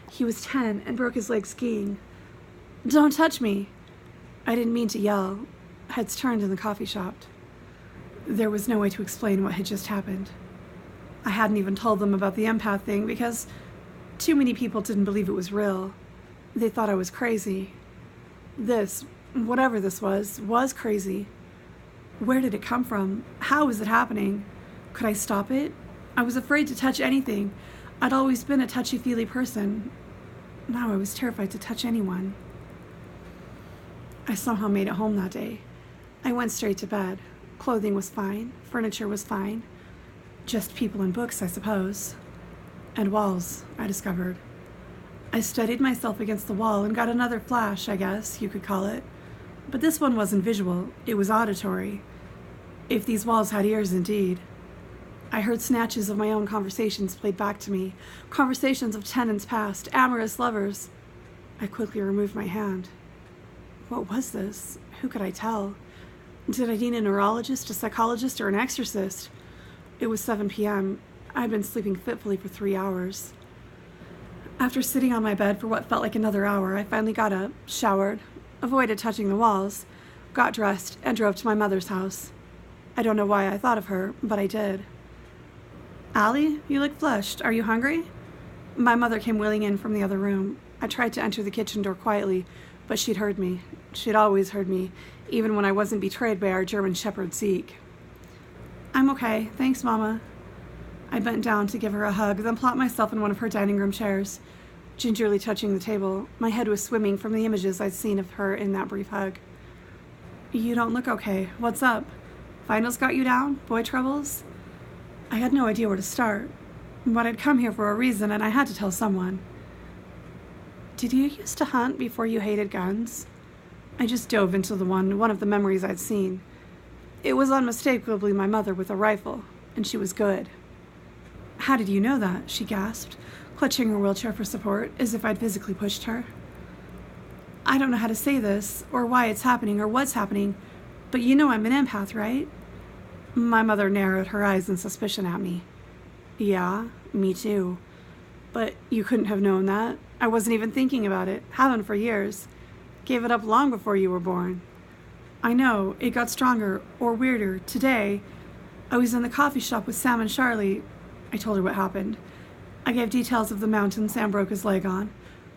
He was 10 and broke his leg skiing. "Don't touch me!" I didn't mean to yell. Heads turned in the coffee shop. There was no way to explain what had just happened. I hadn't even told them about the empath thing because too many people didn't believe it was real. They thought I was crazy. This, whatever this was crazy. Where did it come from? How was it happening? Could I stop it? I was afraid to touch anything. I'd always been a touchy-feely person. Now I was terrified to touch anyone. I somehow made it home that day. I went straight to bed. Clothing was fine. Furniture was fine. Just people and books, I suppose. And walls, I discovered. I studied myself against the wall and got another flash, I guess you could call it. But this one wasn't visual, it was auditory. If these walls had ears, indeed. I heard snatches of my own conversations played back to me, conversations of tenants past, amorous lovers. I quickly removed my hand. What was this? Who could I tell? Did I need a neurologist, a psychologist, or an exorcist? It was 7 p.m. I'd been sleeping fitfully for 3 hours. After sitting on my bed for what felt like another hour, I finally got up, showered, avoided touching the walls, got dressed, and drove to my mother's house. I don't know why I thought of her, but I did. "Allie, you look flushed. Are you hungry?" My mother came wheeling in from the other room. I tried to enter the kitchen door quietly, but she'd heard me. She'd always heard me, even when I wasn't betrayed by our German shepherd Zeke. "I'm okay, thanks, Mama." I bent down to give her a hug, then plopped myself in one of her dining room chairs, gingerly touching the table. My head was swimming from the images I'd seen of her in that brief hug. "You don't look okay. What's up? Finals got you down? Boy troubles?" I had no idea where to start, but I'd come here for a reason and I had to tell someone. "Did you used to hunt before you hated guns?" I just dove into one of the memories I'd seen. It was unmistakably my mother with a rifle, and she was good. "How did you know that?" she gasped, clutching her wheelchair for support, as if I'd physically pushed her. "I don't know how to say this, or why it's happening, or what's happening, but you know I'm an empath, right?" My mother narrowed her eyes in suspicion at me. "Yeah, me too. But you couldn't have known that. I wasn't even thinking about it. Haven't for years. Gave it up long before you were born." "I know. It got stronger, or weirder. Today, I was in the coffee shop with Sam and Charlie." I told her what happened. I gave details of the mountain Sam broke his leg on,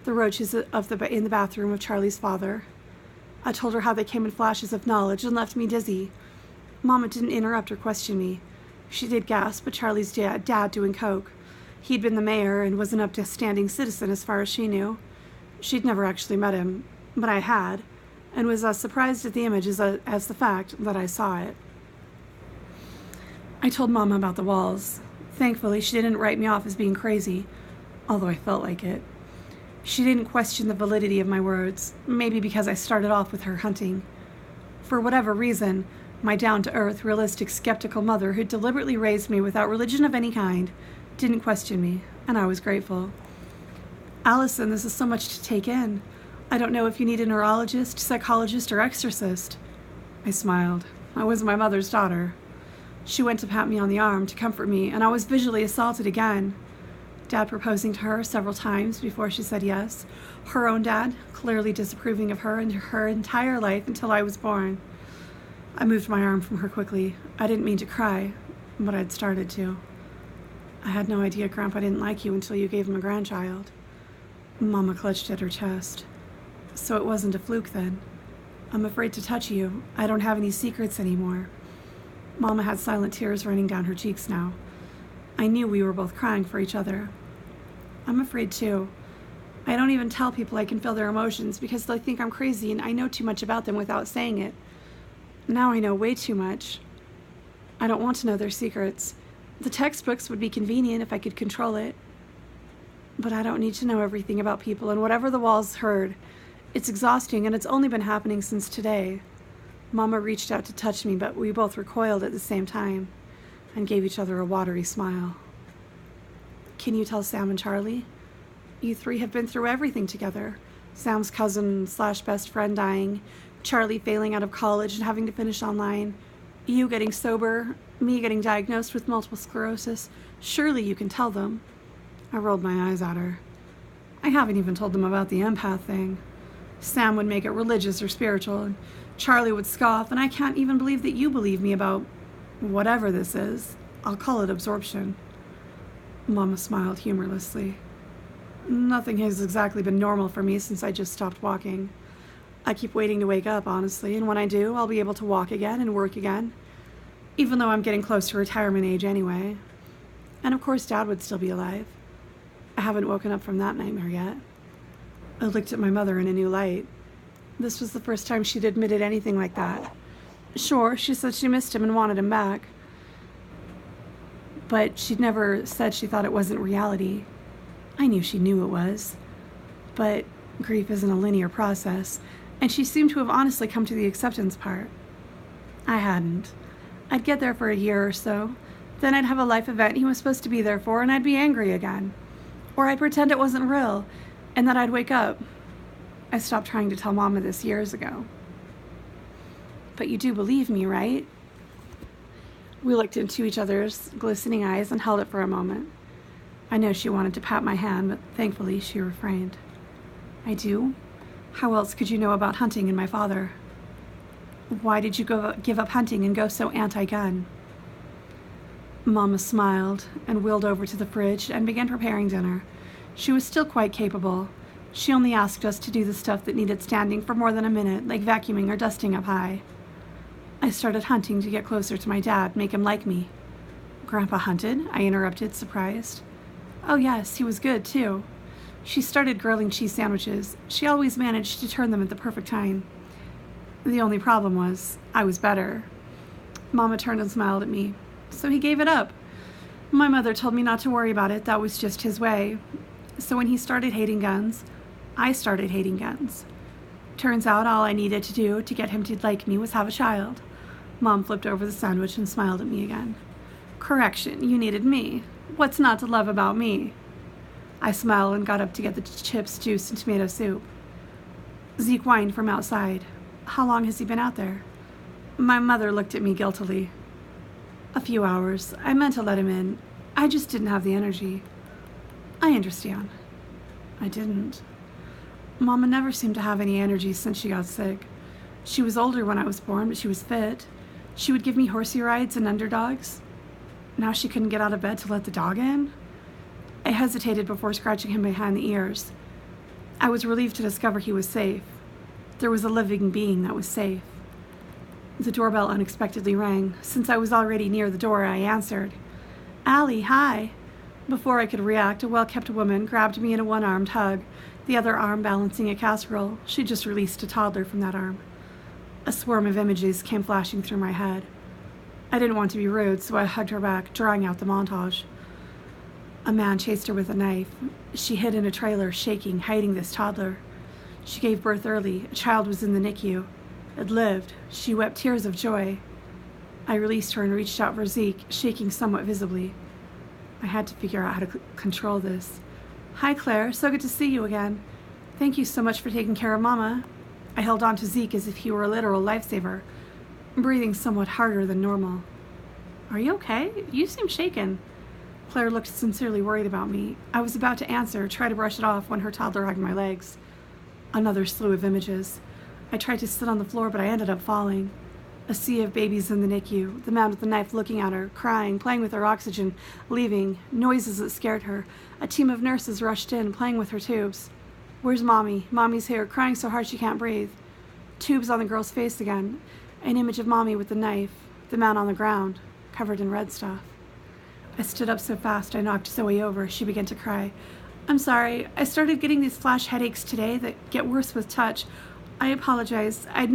the roaches in the bathroom of Charlie's father. I told her how they came in flashes of knowledge and left me dizzy. Mama didn't interrupt or question me. She did gasp at Charlie's dad doing coke. He'd been the mayor and was an upstanding citizen as far as she knew. She'd never actually met him, but I had, and was as surprised at the image as the fact that I saw it. I told Mama about the walls. Thankfully, she didn't write me off as being crazy, although I felt like it. She didn't question the validity of my words, maybe because I started off with her hunting. For whatever reason, my down-to-earth, realistic, skeptical mother, who deliberately raised me without religion of any kind, didn't question me, and I was grateful. "Allison, this is so much to take in. I don't know if you need a neurologist, psychologist, or exorcist." I smiled. I was my mother's daughter. She went to pat me on the arm to comfort me, and I was visually assaulted again. Dad proposing to her several times before she said yes. Her own dad, clearly disapproving of her and her entire life until I was born. I moved my arm from her quickly. I didn't mean to cry, but I'd started to. "I had no idea Grandpa didn't like you until you gave him a grandchild." Mama clutched at her chest. "So it wasn't a fluke then. I'm afraid to touch you. I don't have any secrets anymore." Mama had silent tears running down her cheeks now. I knew we were both crying for each other. "I'm afraid too. I don't even tell people I can feel their emotions because they think I'm crazy and I know too much about them without saying it. Now I know way too much. I don't want to know their secrets. The textbooks would be convenient if I could control it. But I don't need to know everything about people and whatever the walls heard. It's exhausting and it's only been happening since today." Mama reached out to touch me, but we both recoiled at the same time and gave each other a watery smile. "Can you tell Sam and Charlie? You three have been through everything together. Sam's cousin/best friend dying, Charlie failing out of college and having to finish online, you getting sober, me getting diagnosed with multiple sclerosis. Surely you can tell them." I rolled my eyes at her. I haven't even told them about the empath thing. Sam would make it religious or spiritual, and Charlie would scoff, and I can't even believe that you believe me about whatever this is. I'll call it absorption. Mama smiled humorlessly. Nothing has exactly been normal for me since I just stopped walking. I keep waiting to wake up, honestly, and when I do, I'll be able to walk again and work again, even though I'm getting close to retirement age anyway. And of course, Dad would still be alive. I haven't woken up from that nightmare yet. I looked at my mother in a new light. This was the first time she'd admitted anything like that. Sure, she said she missed him and wanted him back, but she'd never said she thought it wasn't reality. I knew she knew it was, but grief isn't a linear process, and she seemed to have honestly come to the acceptance part. I hadn't. I'd get there for a year or so, then I'd have a life event he was supposed to be there for, and I'd be angry again. Or I'd pretend it wasn't real, and then I'd wake up. I stopped trying to tell Mama this years ago. But you do believe me, right? We looked into each other's glistening eyes and held it for a moment. I know she wanted to pat my hand, but thankfully she refrained. I do? How else could you know about hunting and my father? Why did you give up hunting and go so anti-gun? Mama smiled and wheeled over to the fridge and began preparing dinner. She was still quite capable. She only asked us to do the stuff that needed standing for more than a minute, like vacuuming or dusting up high. I started hunting to get closer to my dad, make him like me. Grandpa hunted? I interrupted, surprised. Oh yes, he was good too. She started grilling cheese sandwiches. She always managed to turn them at the perfect time. The only problem was, I was better. Mama turned and smiled at me. So he gave it up. My mother told me not to worry about it, that was just his way. So when he started hating guns, I started hating guns. Turns out all I needed to do to get him to like me was have a child. Mom flipped over the sandwich and smiled at me again. Correction, you needed me. What's not to love about me? I smiled and got up to get the chips, juice, and tomato soup. Zeke whined from outside. How long has he been out there? My mother looked at me guiltily. A few hours. I meant to let him in. I just didn't have the energy. I understand. I didn't. Mama never seemed to have any energy since she got sick. She was older when I was born, but she was fit. She would give me horsey rides and underdogs. Now she couldn't get out of bed to let the dog in? I hesitated before scratching him behind the ears. I was relieved to discover he was safe. There was a living being that was safe. The doorbell unexpectedly rang. Since I was already near the door, I answered. Allie, hi. Before I could react, a well-kept woman grabbed me in a one-armed hug, the other arm balancing a casserole. She just released a toddler from that arm. A swarm of images came flashing through my head. I didn't want to be rude, so I hugged her back, drawing out the montage. A man chased her with a knife. She hid in a trailer, shaking, hiding this toddler. She gave birth early. A child was in the NICU. It lived. She wept tears of joy. I released her and reached out for Zeke, shaking somewhat visibly. I had to figure out how to control this. Hi, Claire. So good to see you again. Thank you so much for taking care of Mama. I held on to Zeke as if he were a literal lifesaver, breathing somewhat harder than normal. Are you okay? You seem shaken. Claire looked sincerely worried about me. I was about to answer, try to brush it off, when her toddler hugged my legs. Another slew of images. I tried to sit on the floor, but I ended up falling. A sea of babies in the NICU, the man with the knife looking at her, crying, playing with her oxygen, leaving, noises that scared her. A team of nurses rushed in, playing with her tubes. Where's Mommy? Mommy's here, crying so hard she can't breathe. Tubes on the girl's face again. An image of Mommy with the knife, the man on the ground, covered in red stuff. I stood up so fast I knocked Zoe over. She began to cry. I'm sorry. I started getting these flash headaches today that get worse with touch. I apologize. I'd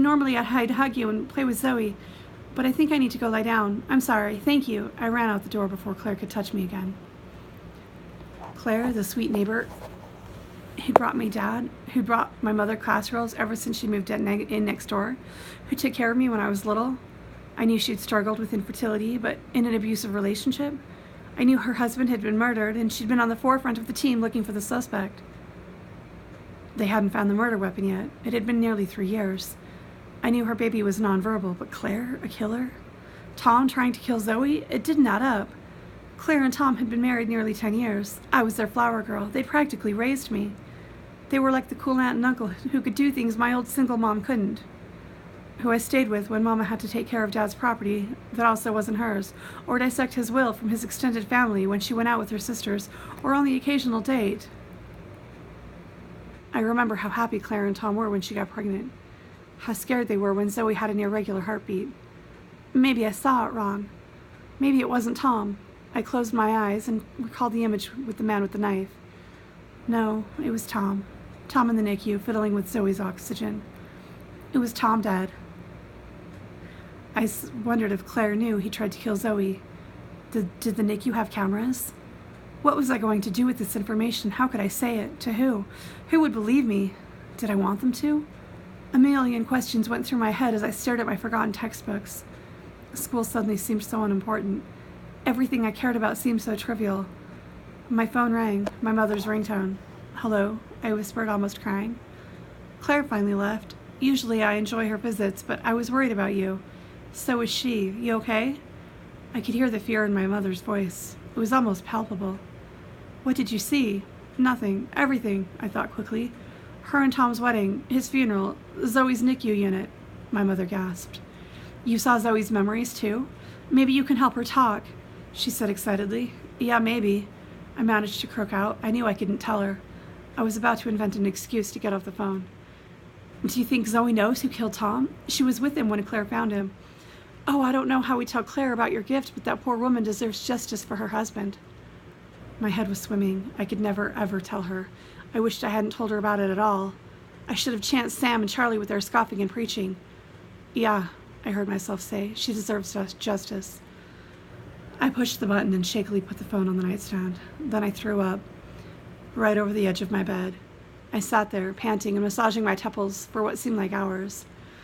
hug you and play with Zoe, but I think I need to go lie down. I'm sorry. Thank you. I ran out the door before Claire could touch me again. Claire, the sweet neighbor who brought my mother casseroles ever since she moved in next door, who took care of me when I was little. I knew she'd struggled with infertility, but in an abusive relationship. I knew her husband had been murdered, and she'd been on the forefront of the team looking for the suspect. They hadn't found the murder weapon yet. It had been nearly 3 years. I knew her baby was nonverbal, but Claire, a killer? Tom trying to kill Zoe? It didn't add up. Claire and Tom had been married nearly 10 years. I was their flower girl. They practically raised me. They were like the cool aunt and uncle who could do things my old single mom couldn't, who I stayed with when Mama had to take care of Dad's property that also wasn't hers, or dissect his will from his extended family when she went out with her sisters, or on the occasional date. I remember how happy Claire and Tom were when she got pregnant, how scared they were when Zoe had an irregular heartbeat. Maybe I saw it wrong. Maybe it wasn't Tom. I closed my eyes and recalled the image with the man with the knife. No, it was Tom. Tom in the NICU, fiddling with Zoe's oxygen. It was Tom, Dad. I wondered if Claire knew he tried to kill Zoe. Did the NICU have cameras? What was I going to do with this information? How could I say it? To who? Who would believe me? Did I want them to? A million questions went through my head as I stared at my forgotten textbooks. School suddenly seemed so unimportant. Everything I cared about seemed so trivial. My phone rang, my mother's ringtone. "Hello," I whispered, almost crying. "Claire finally left. Usually I enjoy her visits, but I was worried about you. So was she. You okay?" I could hear the fear in my mother's voice. It was almost palpable. "What did you see?" "Nothing. Everything," I thought quickly. "Her and Tom's wedding, his funeral, Zoe's NICU unit," my mother gasped. "You saw Zoe's memories too? Maybe you can help her talk," she said excitedly. "Yeah, maybe," I managed to croak out. I knew I couldn't tell her. I was about to invent an excuse to get off the phone. "Do you think Zoe knows who killed Tom? She was with him when Claire found him." "Oh, I don't know how we tell Claire about your gift, but that poor woman deserves justice for her husband." My head was swimming. I could never, ever tell her. I wished I hadn't told her about it at all. I should have chanced Sam and Charlie with their scoffing and preaching. "Yeah," I heard myself say, "she deserves justice." I pushed the button and shakily put the phone on the nightstand. Then I threw up, right over the edge of my bed. I sat there, panting and massaging my temples for what seemed like hours.